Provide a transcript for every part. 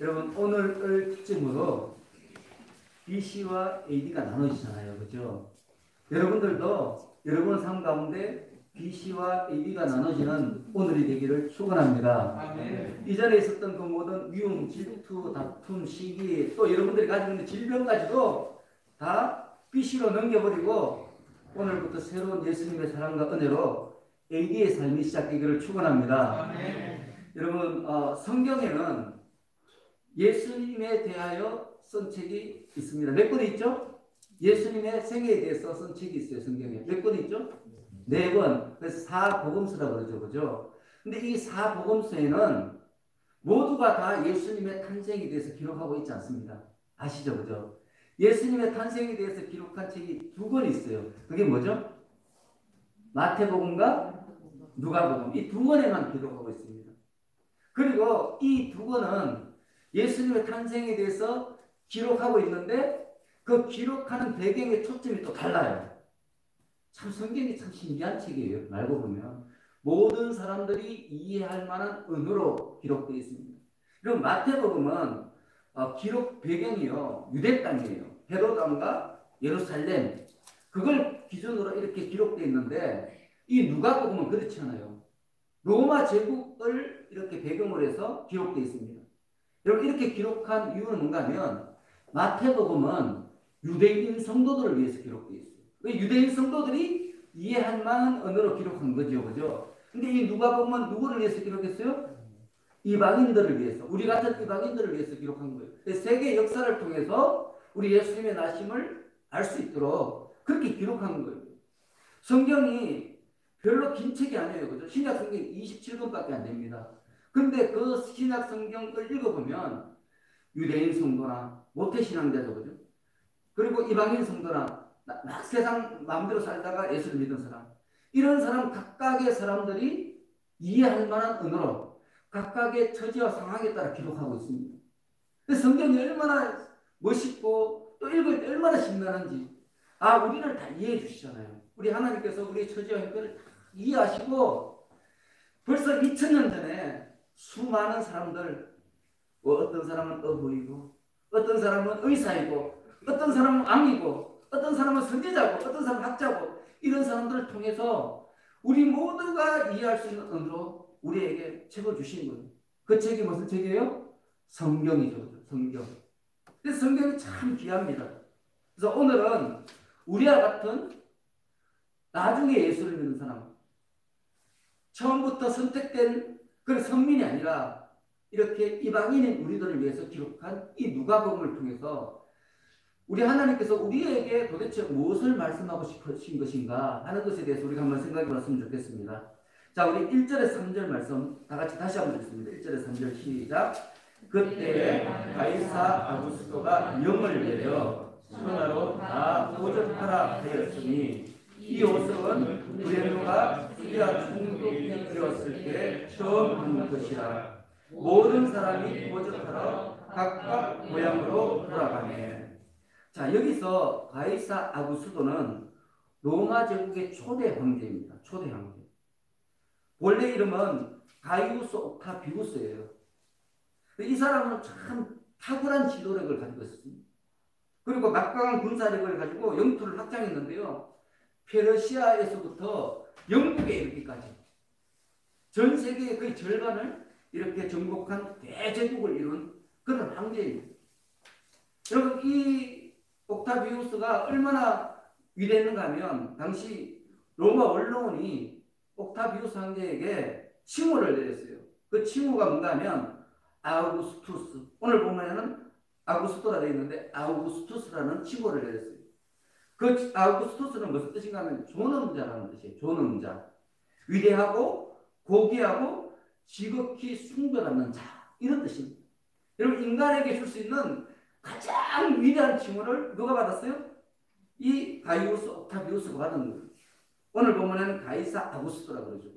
여러분 오늘을 기점으로 BC와 AD가 나눠지잖아요. 그죠? 여러분들도 여러분 삶 가운데 BC와 AD가 나눠지는 오늘이 되기를 축원합니다. 아멘. 이전에 있었던 그 모든 미움, 질투, 다툼, 시기, 또 여러분들이 가지고 있는 질병까지도 다 BC로 넘겨버리고 오늘부터 새로운 예수님의 사랑과 은혜로 AD의 삶이 시작되기를 축원합니다. 아멘. 여러분 성경에는 예수님에 대하여 쓴 책이 있습니다. 몇 권 있죠? 예수님의 생애에 대해서 쓴 책이 있어요. 성경에 몇 권 있죠? 4권. 그래서 사복음서라고 그러죠. 그죠? 근데 이 사복음서에는 모두가 다 예수님의 탄생에 대해서 기록하고 있지 않습니다. 아시죠? 그죠? 예수님의 탄생에 대해서 기록한 책이 2권 있어요. 그게 뭐죠? 마태복음과 누가복음. 이 2권에만 기록하고 있습니다. 그리고 이 2권은 예수님의 탄생에 대해서 기록하고 있는데 그 기록하는 배경의 초점이 또 달라요. 참 성경이 참 신기한 책이에요. 알고 보면 모든 사람들이 이해할 만한 언어로 기록되어 있습니다. 그리고 마태복음은 기록 배경이요 유대 땅이에요. 헤롯 왕과 예루살렘 그걸 기준으로 이렇게 기록되어 있는데 이 누가복음은 그렇지 않아요. 로마 제국을 이렇게 배경으로 해서 기록되어 있습니다. 여러분 이렇게 기록한 이유는 뭔가 하면 마태복음은 유대인 성도들을 위해서 기록되어 있어요. 유대인 성도들이 이해할 만한 언어로 기록한 거죠. 그죠? 근데 이 누가복음은 누구를 위해서 기록했어요? 이방인들을 위해서, 우리 같은 이방인들을 위해서 기록한 거예요. 세계 역사를 통해서 우리 예수님의 나심을 알 수 있도록 그렇게 기록한 거예요. 성경이 별로 긴 책이 아니에요. 그죠? 신약 성경이 27권밖에 안 됩니다. 근데 그 신약 성경을 읽어보면 유대인 성도나 모태신앙자죠. 그죠? 그리고 이방인 성도나 막 세상 마음대로 살다가 예수를 믿은 사람 이런 사람 각각의 사람들이 이해할 만한 언어로 각각의 처지와 상황에 따라 기록하고 있습니다. 성경이 얼마나 멋있고 또 읽을 때 얼마나 신나는지 우리를 다 이해해 주시잖아요. 우리 하나님께서 우리의 처지와 형편을 다 이해하시고 벌써 2000년 전에 수많은 사람들 어떤 사람은 어부이고 어떤 사람은 의사이고 어떤 사람은 왕이고 어떤 사람은 선지자고 어떤 사람은 학자고 이런 사람들을 통해서 우리 모두가 이해할 수 있는 언어로 우리에게 책을 주신 거예요. 그 책이 무슨 책이에요? 성경이죠. 성경. 그래서 성경이 참 귀합니다. 그래서 오늘은 우리와 같은 나중에 예수를 믿는 사람 처음부터 선택된 그런 선민이 아니라 이렇게 이방인인 우리들을 위해서 기록한 이 누가복음을 통해서 우리 하나님께서 우리에게 도대체 무엇을 말씀하고 싶으신 것인가 하는 것에 대해서 우리가 한번 생각해 봤으면 좋겠습니다. 자, 우리 1절에서 3절 말씀 다 같이 다시 한번 읽습니다. 1절에서 3절 시작. 그때 가이사 아구스토가 명을 내려 천하로 다 호접하라 하였으니 이 오석은 브레노가 수리아 총독이 되었을 때 처음 한 것이라. 모든 사람이 호접하러 각각 고향으로 돌아가네. 자, 여기서 가이사 아구스도는 로마 제국의 초대 황제입니다. 초대 황제. 원래 이름은 가이우스 옥타비우스예요. 이 사람은 참 탁월한 지도력을 가지고 있었습니다. 그리고 막강한 군사력을 가지고 영토를 확장했는데요. 페르시아에서부터 영국에 이르기까지 전 세계의 거의 절반을 이렇게 정복한 대제국을 이룬 그런 황제입니다. 여러분 이 옥타비우스가 얼마나 위대했는가 하면 당시 로마 원로원이 옥타비우스 황제에게 칭호를 내렸어요. 그 칭호가 뭔가 하면 아우구스투스, 오늘 보면은 아우구스토라 되어 있는데 아우구스투스라는 칭호를 내렸어요. 그 아우구스투스는 무슨 뜻인가 하면 존엄자라는 뜻이에요. 존엄자. 위대하고 고귀하고 지극히 숭배받는 자 이런 뜻입니다. 여러분 인간에게 줄 수 있는 가장 위대한 칭호를 누가 받았어요? 이 가이우스 옥타비우스가 받은 거예요. 오늘 보면은 가이사 아구스토라고 그러죠.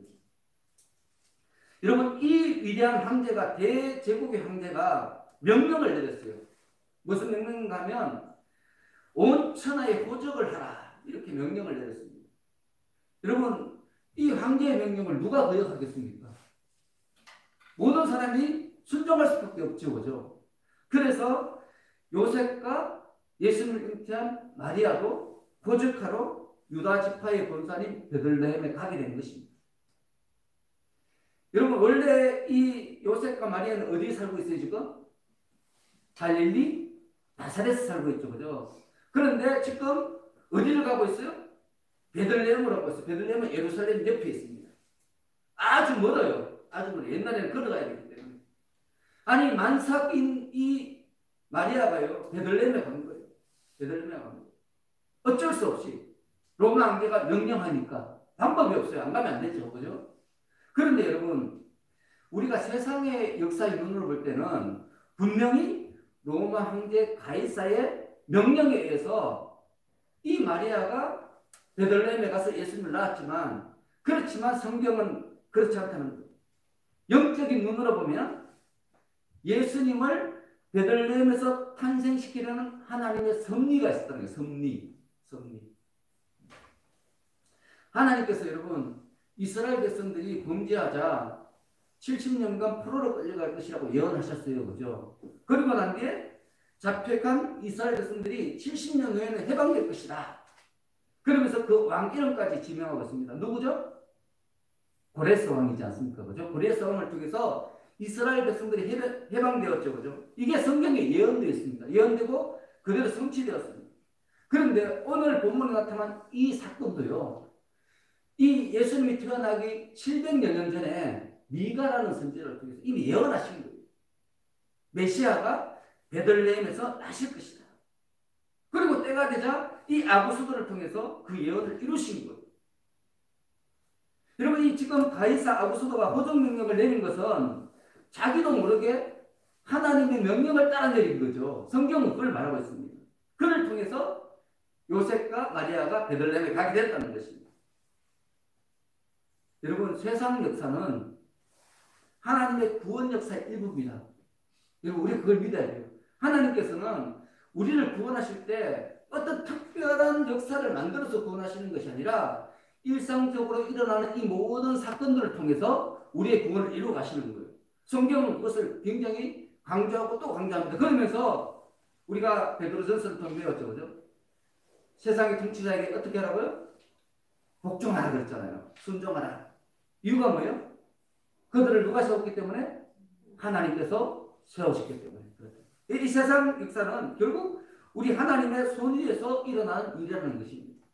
여러분 이 위대한 황제가 대제국의 황제가 명령을 내렸어요. 무슨 명령인가 하면 온 천하에 호적을 하라 이렇게 명령을 내렸습니다. 여러분 이 황제의 명령을 누가 거역하겠습니까? 모든 사람이 순종할 수밖에 없죠. 그죠? 그래서 요셉과 예수님을 잉태한 마리아도 고적하러 유다 지파의 본산인 베들레헴에 가게 된 것입니다. 여러분, 원래 이 요셉과 마리아는 어디에 살고 있어요, 지금? 갈릴리 나사렛에 살고 있죠, 그죠? 그런데 지금 어디를 가고 있어요? 베들레헴으로 가고 있어요. 베들레헴은 예루살렘 옆에 있습니다. 아주 멀어요. 아주 멀어요. 옛날에는 걸어가야 되기 때문에. 아니, 만삭인 이 마리아가요, 베들레헴에 간 거예요. 베들레헴에 간 거예요. 어쩔 수 없이 로마 황제가 명령하니까 방법이 없어요. 안 가면 안 되죠, 그죠? 그런데 여러분, 우리가 세상의 역사의 눈으로 볼 때는 분명히 로마 황제 가이사의 명령에 의해서 이 마리아가 베들레헴에 가서 예수님을 낳았지만, 그렇지만 성경은 그렇지 않다는 거예요. 영적인 눈으로 보면 예수님을 베들레헴에서 탄생시키려는 하나님의 섭리가 있었다는 거예요. 섭리. 하나님께서 여러분, 이스라엘 백성들이 범죄하자 70년간 포로로 끌려갈 것이라고 예언하셨어요. 그죠? 그리고 난 뒤에 잡혀간 이스라엘 백성들이 70년 후에는 해방될 것이다. 그러면서 그 왕 이름까지 지명하고 있습니다. 누구죠? 고레스 왕이지 않습니까? 그죠? 고레스 왕을 통해서 이스라엘 백성들이 해방되었죠. 그죠? 이게 성경에 예언되어 있습니다. 예언되고 그대로 성취되었습니다. 그런데 오늘 본문에 나타난 이 사건도요, 이 예수님이 태어나기 700여 년 전에 미가라는 선지자를 통해서 이미 예언하신 거예요. 메시아가 베들레헴에서 나실 것이다. 그리고 때가 되자 이 아구수도를 통해서 그 예언을 이루신 거예요. 여러분, 이 지금 가이사 아구수도가 호정 명령을 내린 것은 자기도 모르게 하나님의 명령을 따라 내린 거죠. 성경은 그걸 말하고 있습니다. 그를 통해서 요셉과 마리아가 베들레헴에 가게 됐다는 것입니다. 여러분, 세상 역사는 하나님의 구원 역사의 일부입니다. 여러분, 우리 그걸 믿어야 돼요. 하나님께서는 우리를 구원하실 때 어떤 특별한 역사를 만들어서 구원하시는 것이 아니라 일상적으로 일어나는 이 모든 사건들을 통해서 우리의 구원을 이루어 가시는 거예요. 성경은 그것을 굉장히 강조하고 또 강조합니다. 그러면서 우리가 베드로전서를 통해 배웠죠, 그죠? 세상의 통치자에게 어떻게 하라고요? 복종하라 그랬잖아요. 순종하라. 이유가 뭐예요? 그들을 누가 세웠기 때문에? 하나님께서 세우셨기 때문에. 이 세상 역사는 결국 우리 하나님의 손 위에서 일어나는 일이라는 것입니다.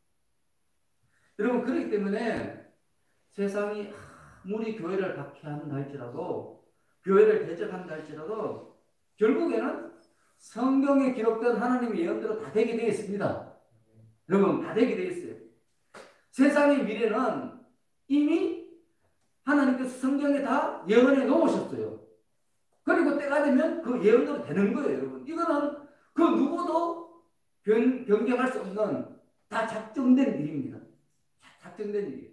여러분, 그렇기 때문에 세상이 아무리 교회를 박해한다 할지라도, 교회를 대적한다 할지라도 결국에는 성경에 기록된 하나님의 예언대로 다 되게 되어 있습니다. 여러분, 다 되게 되어 있어요. 세상의 미래는 이미 하나님께서 성경에 다 예언해 놓으셨어요. 그리고 때가 되면 그 예언대로 되는 거예요, 여러분. 이거는 그 누구도 변경할 수 없는 다 작정된 일입니다. 작정된 일이에요.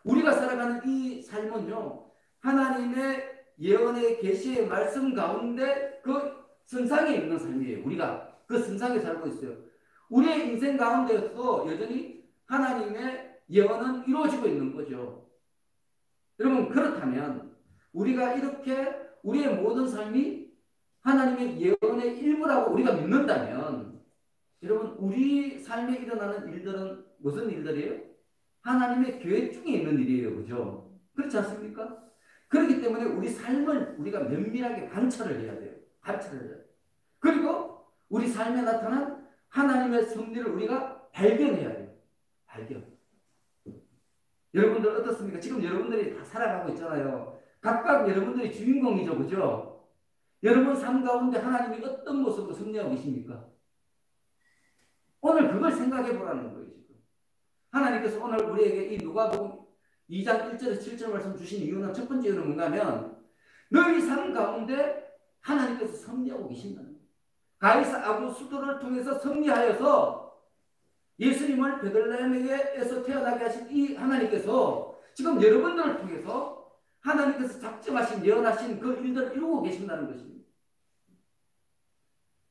우리가 살아가는 이 삶은요, 하나님의 예언의 계시의 말씀 가운데 그 선상에 있는 삶이에요. 우리가 그 선상에 살고 있어요. 우리의 인생 가운데서도 여전히 하나님의 예언은 이루어지고 있는 거죠. 여러분, 그렇다면 우리가 이렇게 우리의 모든 삶이 하나님의 예언의 일부라고 우리가 믿는다면, 여러분, 우리 삶에 일어나는 일들은 무슨 일들이에요? 하나님의 계획 중에 있는 일이에요. 그죠? 그렇지 않습니까? 그렇기 때문에 우리 삶을 우리가 면밀하게 관찰을 해야 돼요. 관찰을 해야 돼요. 그리고 우리 삶에 나타난 하나님의 섭리를 우리가 발견해야 돼요. 발견. 여러분들 어떻습니까? 지금 여러분들이 다 살아가고 있잖아요. 각각 여러분들이 주인공이죠. 그죠? 여러분 삶 가운데 하나님이 어떤 모습으로 섭리하고 계십니까? 오늘 그걸 생각해 보라는 거예요. 지금 하나님께서 오늘 우리에게 이 누가복음 2장 1절에서 7절 말씀 주신 이유는, 첫 번째 이유는 뭔가면 너희 삶 가운데 하나님께서 섭리하고 계신다는 거예요. 가이사 아구수도를 통해서 섭리하여서 예수님을 베들레헴에서 태어나게 하신 이 하나님께서 지금 여러분들을 통해서 하나님께서 작정하신, 예언하신 그 일들을 이루고 계신다는 것입니다.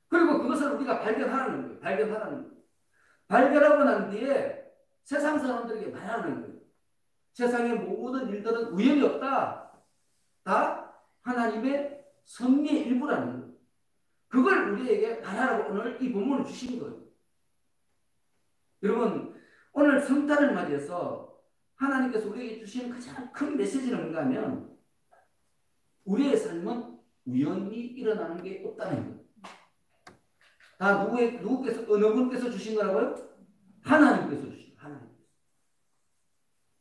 그리고 그것을 우리가 발견하라는 거예요. 발견하라는 거예요. 발견하고 난 뒤에 세상 사람들에게 말하는 거예요. 세상의 모든 일들은 우연이 없다. 다 하나님의 섭리의 일부라는 거예요. 그걸 우리에게 알아라고 오늘 이 본문을 주신 거예요. 여러분, 오늘 성탄을 맞이해서 하나님께서 우리에게 주시는 가장 큰 메시지는 뭔가 하면 우리의 삶은 우연히 일어나는 게 없다는 거예요. 다 누구께서, 어느 분께서 주신 거라고요? 하나님께서 주신 거예요. 하나님께서.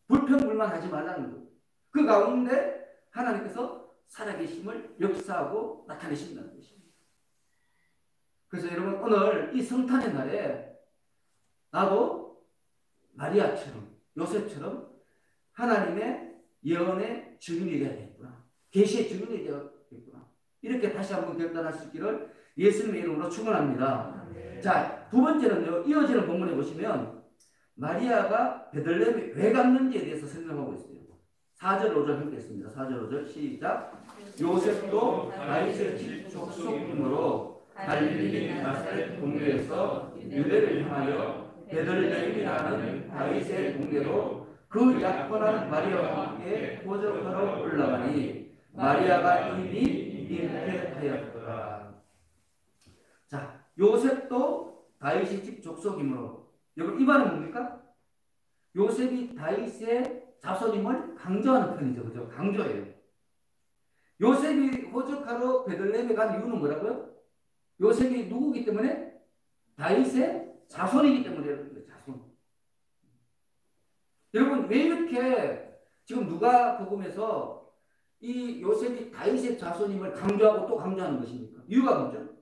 불평불만하지 말라는 거예요. 그 가운데 하나님께서 살아계심을 역사하고 나타내신다는 것입니다. 그래서 여러분, 오늘 이 성탄의 날에 나도 마리아처럼, 요셉처럼 하나님의 예언의 증인이 되어야 되겠구나. 계시의 증인이 되어야겠구나. 이렇게 다시 한번 결단할 수 있기를 예수님의 이름으로 축원합니다. 자, 두 번째는요. 이어지는 본문에 보시면 마리아가 베들레헴에 왜 갔는지에 대해서 설명하고 있어요. 4절 5절 함께 했습니다. 4절 5절 시작. 요셉도 다윗의 집 족속이므로 갈릴리 나사렛 동네에서 유대를 향하여 베들레헴이라는 다윗의 동네로 그 약혼한 마리아와 함께 호적하러 올라가니 마리아가 이미 잉태하였더라. 자, 요셉도 다윗의 집 족속이므로, 여러분 이 말은 뭡니까? 요셉이 다윗의 자손임을 강조하는 편이죠. 그죠? 강조해요. 요셉이 호적하러 베들레헴에 간 이유는 뭐라고요? 요셉이 누구기 때문에? 다윗의 자손이기 때문에. 자손. 여러분 왜 이렇게 지금 누가복음에서 이 요셉이 다윗의 자손임을 강조하고 또 강조하는 것입니까? 이유가 뭐죠?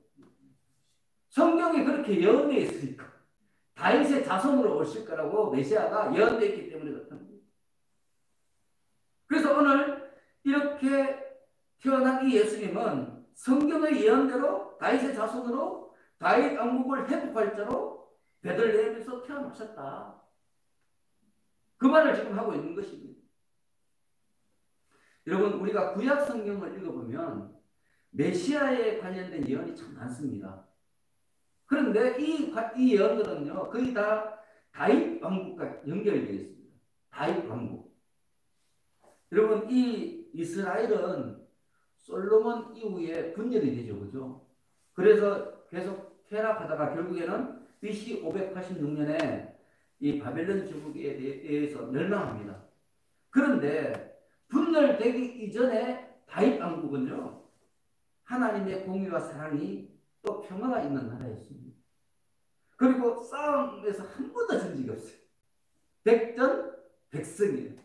성경에 그렇게 예언되어 있으니까 다윗의 자손으로 오실 거라고 메시아가 예언되어 있기 때문에 그렇다는 거예요. 그래서 오늘 이렇게 태어난 이 예수님은 성경의 예언대로 다윗의 자손으로 다윗 왕국을 회복할 자로 베들레헴에서 태어나셨다. 그 말을 지금 하고 있는 것입니다. 여러분 우리가 구약 성경을 읽어보면 메시아에 관련된 예언이 참 많습니다. 그런데 이 예언들은요 거의 다 다윗 왕국과 연결되어 있습니다. 다윗 왕국. 여러분 이 이스라엘은 솔로몬 이후에 분열이 되죠. 그죠? 그래서 계속 퇴락하다가 결국에는 BC 586년에 이 바벨론 제국에 의해서 멸망합니다. 그런데 분열되기 이전에 다윗 왕국은요 하나님의 공의와 사랑이 또 평화가 있는 나라였습니다. 그리고 싸움에서 한 번도 진 적이 없어요. 백전백승이에요.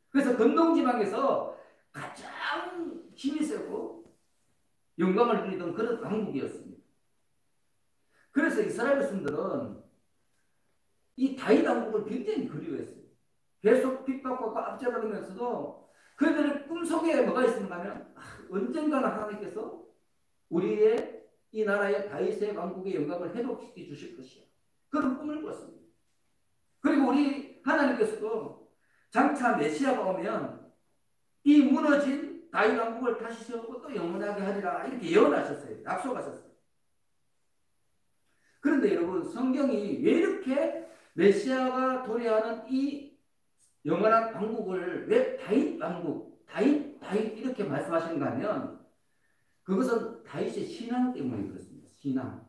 그래서 건동지방에서 가장 힘이 세고 영광을 누리던 그런 왕국이었습니다. 그래서 이스라엘 백성들은 이 다윗 왕국을 굉장히 그리워했어요. 계속 핍박받고 압제받으면서도 그들의 꿈속에 뭐가 있는가 하면 언젠가는 하나님께서 우리의 이 나라의 다윗의 왕국의 영광을 회복시켜 주실 것이야. 그런 꿈을 꿨습니다. 그리고 우리 하나님께서도 장차 메시아가 오면 이 무너진 다윗 왕국을 다시 세우고 또 영원하게 하리라 이렇게 예언하셨어요. 약속하셨어요. 그런데 여러분 성경이 왜 이렇게 메시아가 도래하는 이 영원한 왕국을 왜 다윗 왕국, 다윗 이렇게 말씀하시는가 하면 그것은 다윗의 신앙 때문에 그렇습니다. 신앙.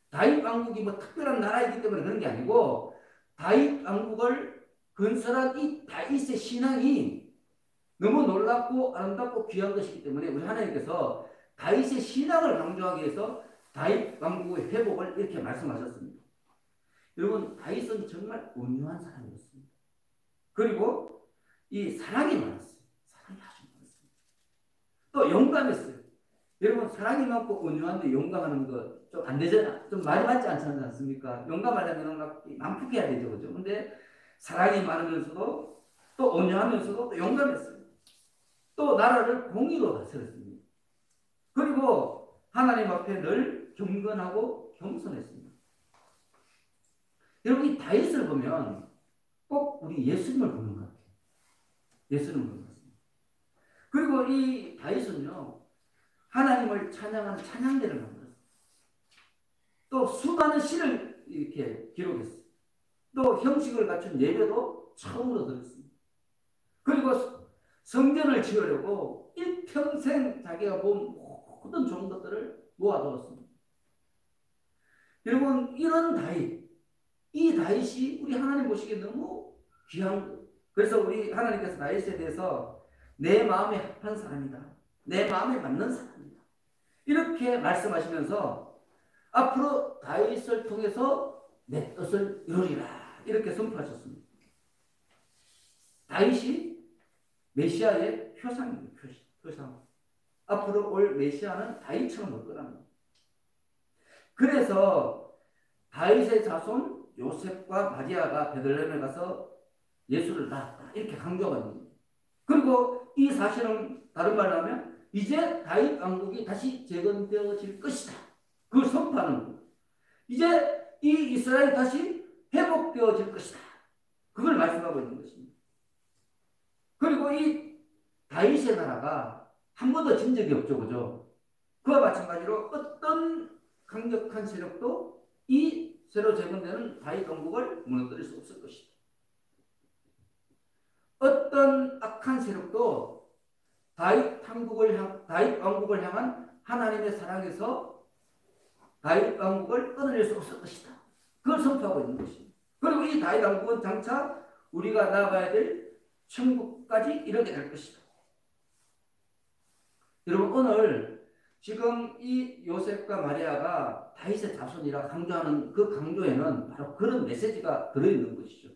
다윗 왕국이 뭐 특별한 나라이기 때문에 그런 게 아니고 다윗 왕국을 건설한 이 다윗의 신앙이 너무 놀랍고 아름답고 귀한 것이기 때문에 우리 하나님께서 다윗의 신앙을 강조하기 위해서 다윗 왕국의 회복을 이렇게 말씀하셨습니다. 여러분 다윗은 정말 온유한 사람이었습니다. 그리고 이 사랑이 많았어요. 사랑이 아주 많았습니다. 또 용감했어요. 여러분 사랑이 많고 온유한데 용감하는 거 좀 안 되잖아. 좀 말이 맞지 않지 않습니까? 용감하려면 만폭해야 되죠. 그죠? 근데 사랑이 많으면서도 또 온유하면서도 또 용감했어요. 또 나라를 공의로 다스렸습니다. 그리고 하나님 앞에 늘 경건하고 겸손했습니다. 여러분 이 다윗을 보면 꼭 우리 예수님을 보는 것 같아요. 예수님을 보는 것 같습니다. 그리고 이 다윗은요 하나님을 찬양하는 찬양대를 만들었어요. 또 수많은 시를 이렇게 기록했어요. 또 형식을 갖춘 예배도 처음으로 드렸습니다. 그리고 성전을 지으려고 일평생 자기가 본 모든 좋은 것들을 모아두었습니다. 여러분, 이런 다윗, 이 다윗이 우리 하나님 보시기에 너무 귀한 거. 그래서 우리 하나님께서 다윗에 대해서 내 마음에 합한 사람이다, 내 마음에 맞는 사람이다, 이렇게 말씀하시면서 앞으로 다윗을 통해서 내 뜻을 이루리라, 이렇게 선포하셨습니다. 다윗이 메시아의 표상입니다. 표상. 앞으로 올 메시아는 다윗처럼 올 거랍니다. 그래서 다윗의 자손 요셉과 마리아가 베들레헴에 가서 예수를 낳았다, 이렇게 강조하거든요. 그리고 이 사실은 다른 말로 하면 이제 다윗 왕국이 다시 재건되어질 것이다, 그걸 선포하는 거예요. 이제 이 이스라엘이 다시 회복되어질 것이다, 그걸 말씀하고 있는 것입니다. 그리고 이 다윗의 나라가 한 번도 진 적이 없죠, 그죠? 그와 마찬가지로 어떤 강력한 세력도 이 새로 재건되는 다윗 왕국을 무너뜨릴 수 없을 것이다. 어떤 악한 세력도 다윗 왕국을 향한 하나님의 사랑에서 다윗 왕국을 끊어낼 수 없을 것이다, 그걸 선포하고 있는 것입니다. 그리고 이 다윗 왕국은 장차 우리가 나아가야 될 천국까지 이르게 될 것이다. 여러분, 오늘 지금 이 요셉과 마리아가 다윗의 자손이라 강조하는 그 강조에는 바로 그런 메시지가 들어있는 것이죠.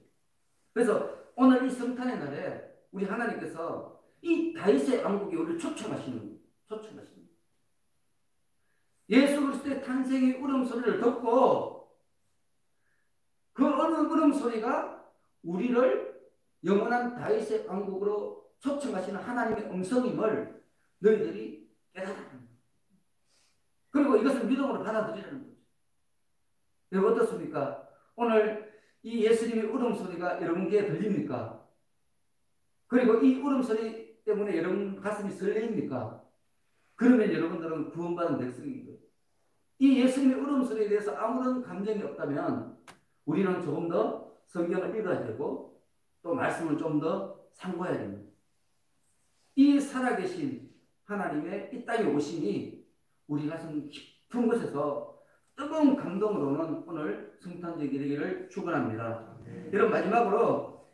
그래서 오늘 이 성탄의 날에 우리 하나님께서 이 다윗의 왕국에 우리를 초청하시는 예수 그리스도의 탄생의 울음소리를 듣고 그 울음소리가 우리를 영원한 다윗의 왕국으로 초청하시는 하나님의 음성임을 너희들이 깨달아야 합니다. 그리고 이것을 믿음으로 받아들이라는 거죠. 여러분, 어떻습니까? 오늘 이 예수님의 울음소리가 여러분 귀에 들립니까? 그리고 이 울음소리 때문에 여러분 가슴이 설레입니까? 그러면 여러분들은 구원받은 백성인 거예요. 이 예수님의 울음소리에 대해서 아무런 감정이 없다면 우리는 조금 더 성경을 읽어야 되고 또 말씀을 좀 더 상고해야 됩니다. 이 살아계신 하나님의 이 땅에 오심이 우리 가슴 깊은 곳에서 뜨거운 감동으로는 오늘 성탄절이 되기를 축원합니다. 여러분, 마지막으로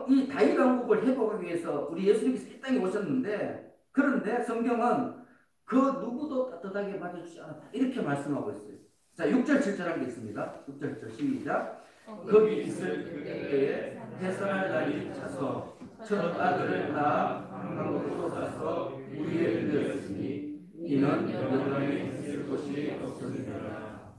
이 다윗 왕국을 회복하기 위해서 우리 예수님께서 이 땅에 오셨는데, 그런데 성경은 그 누구도 따뜻하게 맞아주지 않았다, 이렇게 말씀하고 있어요. 자, 6절 7절 한 게 있습니다. 6절 7절 시작. 거기 있을 그때에 해산할 날이 차서 첫 아들을 낳아 강으로 쏟아서 우리의 되었으니 이는 여러분이 있을 곳이 없으리라.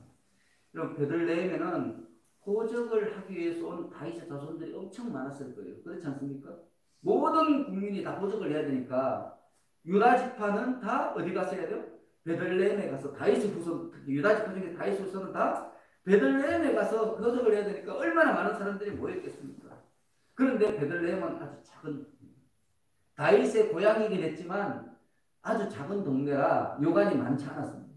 여러분, 베들레헴에는 호적을 하기 위해서 온 다윗의 자손들이 엄청 많았을 거예요. 그렇지 않습니까? 모든 국민이 다 호적을 해야 되니까 유다 지파는 다 어디 가서 해야 돼요? 베들레헴에 가서 다윗의 후손, 특히 유다 지파 중에 다윗의 후손은 다 베들레헴에 가서 호적을 해야 되니까 얼마나 많은 사람들이 모였겠습니까? 그런데 베들레헴은 아주 작은, 다윗의 고향이긴 했지만 아주 작은 동네라 요관이 많지 않았습니다.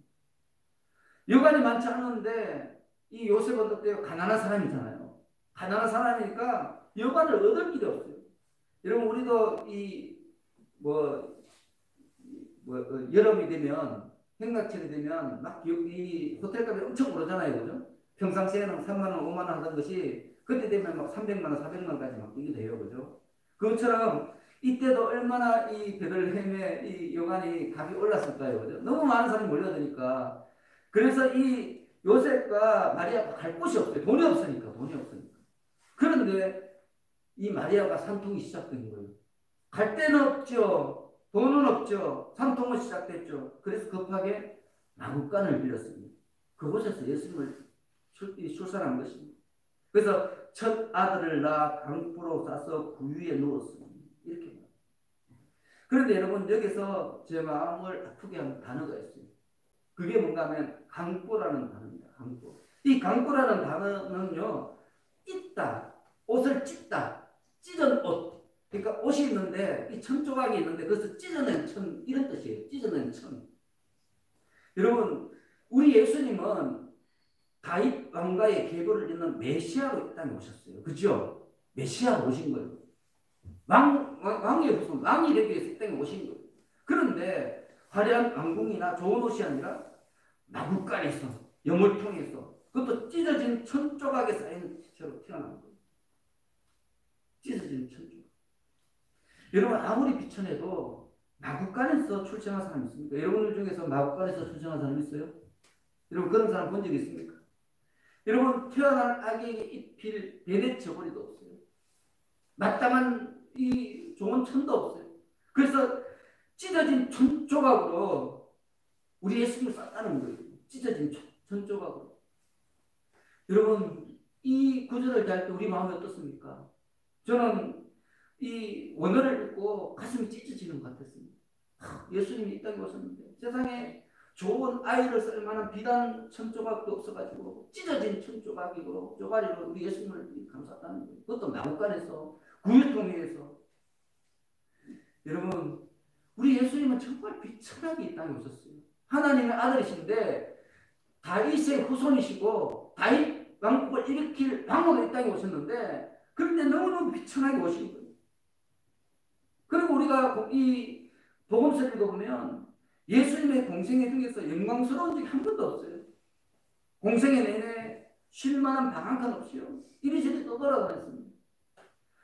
요관이 많지 않았는데 이 요셉은 그때 가난한 사람이잖아요. 가난한 사람이니까 요관을 얻을 길이 없어요. 여러분, 우리도 여름이 되면, 행락철이 되면 막 이 호텔값이 엄청 오르잖아요, 그죠? 평상시에는 3만 원, 5만 원 하던 것이 그때 되면 막 300만 원, 400만 원까지 막 뛰게 돼요, 그죠? 그것처럼 이때도 얼마나 이 베들레헴의 이 요관이 값이 올랐을까요, 그죠? 너무 많은 사람이 몰려드니까. 그래서 이 요셉과 마리아가 갈 곳이 없어요. 돈이 없으니까. 그런데 이 마리아가 산통이 시작된 거예요. 갈 데는 없죠. 돈은 없죠. 산통은 시작됐죠. 그래서 급하게 나국간을 빌렸습니다. 그곳에서 예수님을 출산한 것입니다. 그래서 첫 아들을 낳아 강포로 싸서 그 위에 누웠습니다. 이렇게 말합니다. 그런데 여러분, 여기서 제 마음을 아프게 하는 단어가 있어요. 그게 뭔가 하면 강포라는 단어입니다. 강포. 이 강포라는 단어는요, 찢다, 옷을 찢다, 찢은 옷. 그러니까 옷이 있는데 이 천 조각이 있는데 그것을 찢어낸 천, 이런 뜻이에요. 찢어낸 천. 여러분, 우리 예수님은 다윗 왕가의 계보를 잇는 메시아로 이 땅에 오셨어요. 그죠? 메시아로 오신 거예요. 왕의 후손, 왕이 되기 위해서 이 땅에 오신 거예요. 그런데 화려한 왕궁이나 좋은 옷이 아니라 나국간에서 염을 통해서 그것도 찢어진 천 조각에 쌓인 채로 태어난 거예요. 찢어진 천 조각. 여러분 아무리 비천해도 마구간에서 출생한 사람 있습니까? 여러분들 중에서 마구간에서 출생한 사람 있어요? 여러분 그런 사람 본 적 있습니까? 여러분 태어난 아기에게 입힐 베네 저고리도 없어요. 마땅한 이 좋은 천도 없어요. 그래서 찢어진 천 조각으로 우리 예수님을 쌌다는 거예요. 찢어진 천 조각으로. 여러분 이 구절을 할 때 우리 마음이 어떻습니까? 저는 이 원어를 읽고 가슴이 찢어지는 것 같았습니다. 예수님이 이 땅에 오셨는데 세상에 좋은 아이를 쓸 만한 비단 천 조각도 없어가지고 찢어진 천 조각이고 조가리로 우리 예수님을 감쌌다는 거예요. 그것도 나무간에서 구유통에서. 여러분 우리 예수님은 정말 비천하게 이 땅에 오셨어요. 하나님의 아들이신데 다윗의 후손이시고 다윗 왕국을 일으킬 왕으로 이 땅에 오셨는데 그런데 너무너무 비천하게 오신 거예요. 그리고 우리가 이 복음서를 읽어보면 예수님의 공생애 중에서 영광스러운 적이 한 번도 없어요. 공생애 내내 쉴 만한 방 한 칸 없이요. 이리저리 떠돌아다녔습니다.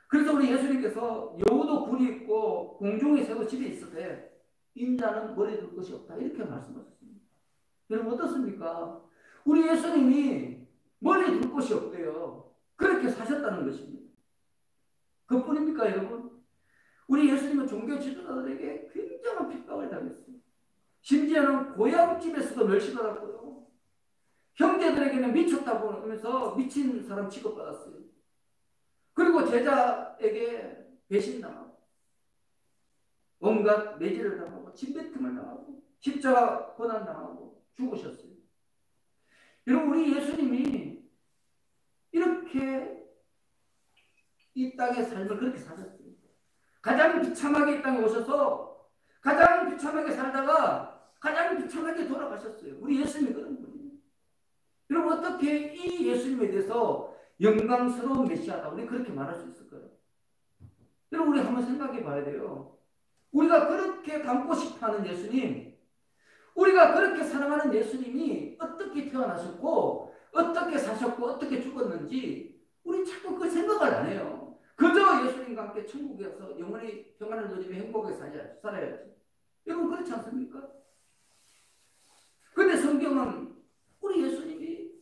그래서 우리 예수님께서 여우도 굴이 있고 공중의 새도 집에 있으되 인자는 머리 둘 것이 없다 이렇게 말씀하셨습니다. 여러분 어떻습니까? 우리 예수님이 머리 둘 것이 없대요. 그렇게 사셨다는 것입니다. 그뿐입니까 여러분? 우리 예수님은 종교 지도자들에게 굉장한 핍박을 당했어요. 심지어는 고향집에서도 멸시받았고요. 형제들에게는 미쳤다고 하면서 미친 사람 취급받았어요. 그리고 제자에게 배신당하고 온갖 매질을 당하고 침뱉음을 당하고 십자가 고난당하고 죽으셨어요. 여러분 우리 예수님이 이렇게 이 땅의 삶을 그렇게 사셨어요. 가장 비참하게 이 땅에 오셔서 가장 비참하게 살다가 가장 비참하게 돌아가셨어요. 우리 예수님이 그런 분이에요. 여러분 어떻게 이 예수님에 대해서 영광스러운 메시아다 우리 그렇게 말할 수 있을까요? 여러분 우리 한번 생각해 봐야 돼요. 우리가 그렇게 닮고 싶어하는 예수님, 우리가 그렇게 사랑하는 예수님이 어떻게 태어나셨고 어떻게 사셨고 어떻게 죽었는지 우리 자꾸 그 생각을 안 해요. 그저 예수님과 함께 천국에서 영원히 평안을 누리며 행복하게 살아야지. 여러분 그렇지 않습니까? 근데 성경은 우리 예수님이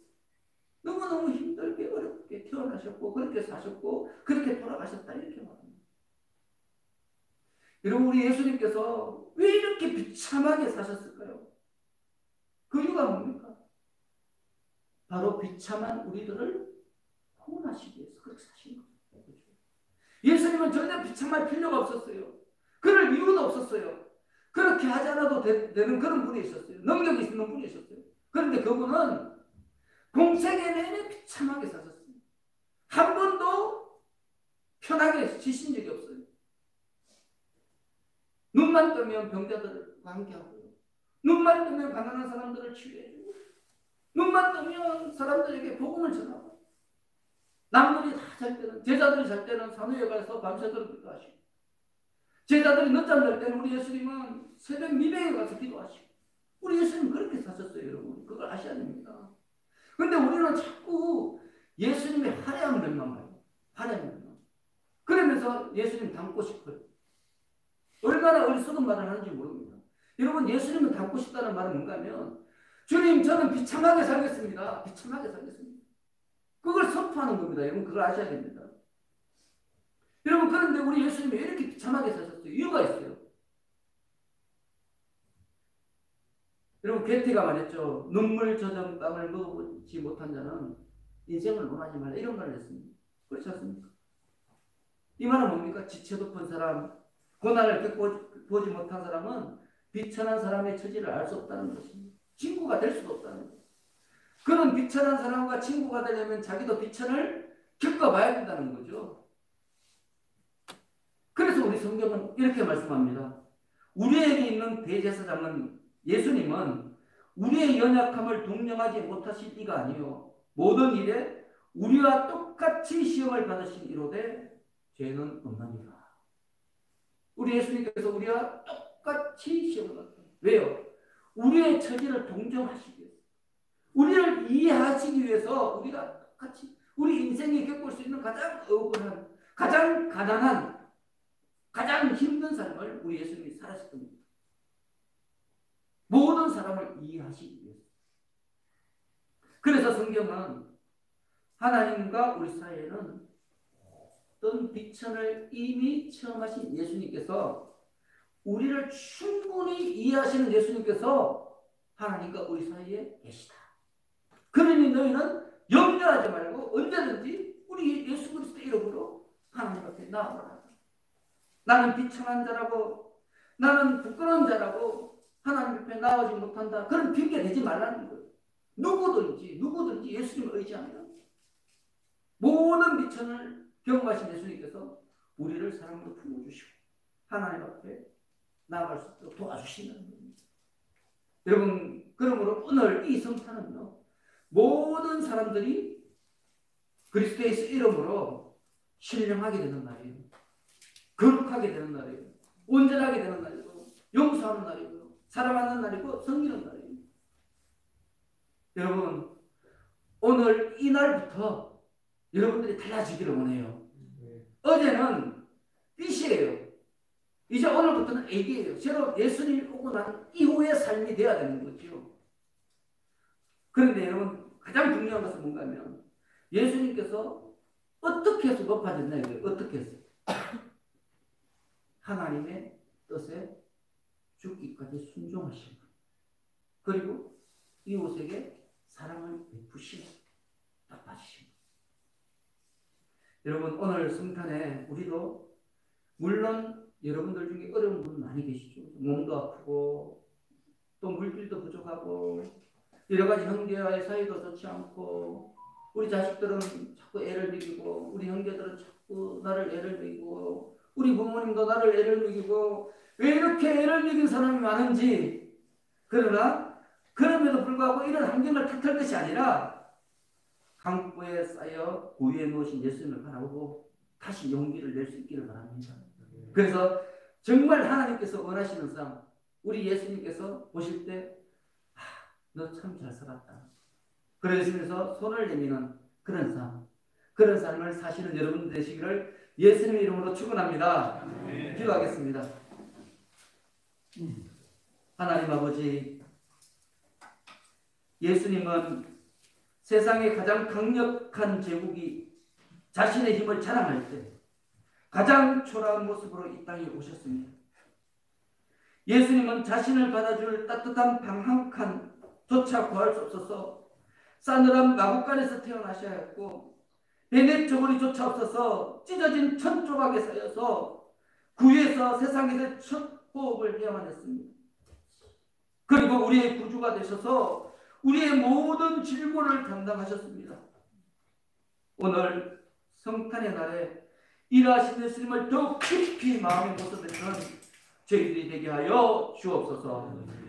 너무너무 힘들게 어렵게 태어나셨고 그렇게 사셨고 그렇게 돌아가셨다 이렇게 말합니다. 여러분 우리 예수님께서 왜 이렇게 비참하게 사셨을까요? 그 이유가 뭡니까? 바로 비참한 우리들을 구원하시기 위해서 그렇게 사신 거예요. 예수님은 전혀 비참할 필요가 없었어요. 그럴 이유도 없었어요. 그렇게 하지 않아도 되는 그런 분이 있었어요. 능력이 있는 분이 있었어요. 그런데 그분은 공생애 내내 비참하게 사셨어요. 한 번도 편하게 쉬신 적이 없어요. 눈만 뜨면 병자들과 함께하고요. 눈만 뜨면 가난한 사람들을 치유해주고 눈만 뜨면 사람들에게 복음을 전하고 남들이 다 잘 때는 제자들이 잘 때는 산후에 가서 밤새도록 기도하시고 제자들이 늦잠 잘 때는 우리 예수님은 새벽 미명에 가서 기도하시고 우리 예수님은 그렇게 사셨어요. 여러분 그걸 아셔야 됩니다. 그런데 우리는 자꾸 예수님의 화려한 면만 봐요. 화려한 면만. 그러면서 예수님 닮고 싶어요. 얼마나 어리석은 말을 하는지 모릅니다. 여러분 예수님을 닮고 싶다는 말은 뭔가 하면 주님 저는 비참하게 살겠습니다. 비참하게 살겠습니다. 그걸 선포하는 겁니다. 여러분 그걸 아셔야 됩니다. 여러분 그런데 우리 예수님이 왜 이렇게 비참하게 사셨어요? 이유가 있어요. 여러분 괴테가 말했죠. 눈물 젖은 빵을 먹어보지 못한 자는 인생을 논하지 말라 이런 말을 했습니다. 그렇지 않습니까? 이 말은 뭡니까? 지체 높은 사람 고난을 겪어보지 못한 사람은 비천한 사람의 처지를 알 수 없다는 것입니다. 친구가 될 수도 없다는 것. 그런 비천한 사람과 친구가 되려면 자기도 비천을 겪어봐야 된다는 거죠. 그래서 우리 성경은 이렇게 말씀합니다. 우리에게 있는 대제사장은 예수님은 우리의 연약함을 동정하지 못하실 이가 아니요 모든 일에 우리와 똑같이 시험을 받으신 이로되 죄는 없나니라. 우리 예수님께서 우리와 똑같이 시험을 받았다. 왜요? 우리의 처지를 동정하시기 위해서. 우리를 예수님을 이해하시기 위해서 우리가 같이 우리 인생에 겪을 수 있는 가장 억울한, 가장 가난한, 가장 힘든 삶을 우리 예수님이 살았을 겁니다. 모든 사람을 이해하시기 위해서. 그래서 성경은 하나님과 우리 사이에는 어떤 비천을 이미 체험하신 예수님께서, 우리를 충분히 이해하시는 예수님께서 하나님과 우리 사이에 계시다. 그러니 너희는 염려하지 말고 언제든지 우리 예수 그리스도의 이름으로 하나님 앞에 나아가라. 나는 비천한 자라고, 나는 부끄러운 자라고 하나님 앞에 나오지 못한다, 그런 핑계 대지 말라는 거예요. 누구든지 예수님을 의지하면 모든 비천을 경험하신 예수님께서 우리를 사랑으로 품어주시고 하나님 앞에 나아갈 수 있도록 도와주시는 겁니다. 여러분, 그러므로 오늘 이 성탄은요, 모든 사람들이 그리스도의 이름으로 신령하게 되는 날이에요. 거룩하게 되는 날이에요. 온전하게 되는 날이고, 용서하는 날이고, 사랑하는 날이고, 섬기는 날이에요. 여러분, 오늘 이 날부터 여러분들이 달라지기를 원해요. 어제는 빛이에요. 이제 오늘부터는 애기예요. 새로 예수님이 오고 난 이후의 삶이 되어야 되는 거죠. 그런데 여러분, 가장 중요한 것은 뭔가 하면 예수님께서 어떻게 해서 높아졌나 이거예요. 어떻게 해서. 하나님의 뜻에 죽기까지 순종하신 것. 그리고 이웃에게 사랑을 베푸시고 나빠지신 것. 여러분, 오늘 성탄에 우리도 물론 여러분들 중에 어려운 분 많이 계시죠. 몸도 아프고 또 물질도 부족하고 여러 가지 형제와의 사이도 좋지 않고, 우리 자식들은 자꾸 애를 먹이고, 우리 형제들은 자꾸 나를 애를 먹이고, 우리 부모님도 나를 애를 먹이고, 왜 이렇게 애를 먹인 사람이 많은지. 그러나 그럼에도 불구하고 이런 환경을 탓할 것이 아니라 강부에 쌓여 구유에 놓으신 예수님을 바라보고 다시 용기를 낼 수 있기를 바랍니다. 그래서 정말 하나님께서 원하시는 삶, 우리 예수님께서 보실 때 너 참 잘 살았다, 그러시면서 손을 내미는 그런 삶, 그런 삶을 사시는 여러분 되시기를 예수님의 이름으로 축원합니다. 기도하겠습니다. 하나님 아버지, 예수님은 세상의 가장 강력한 제국이 자신의 힘을 자랑할 때 가장 초라한 모습으로 이 땅에 오셨습니다. 예수님은 자신을 받아줄 따뜻한 방 한 칸조차 구할 수 없어서 싸늘한 마구간에서 태어나셔야 했고, 베넷 저고리조차 없어서 찢어진 천 조각에 쌓여서 구유에서 세상에서 첫 호흡을 해야만 했습니다. 그리고 우리의 구주가 되셔서 우리의 모든 질고를 감당하셨습니다. 오늘 성탄의 날에 일하신 예수님을 더욱 깊이 마음에 묻어드리는 저희들이 되게 하여 주옵소서.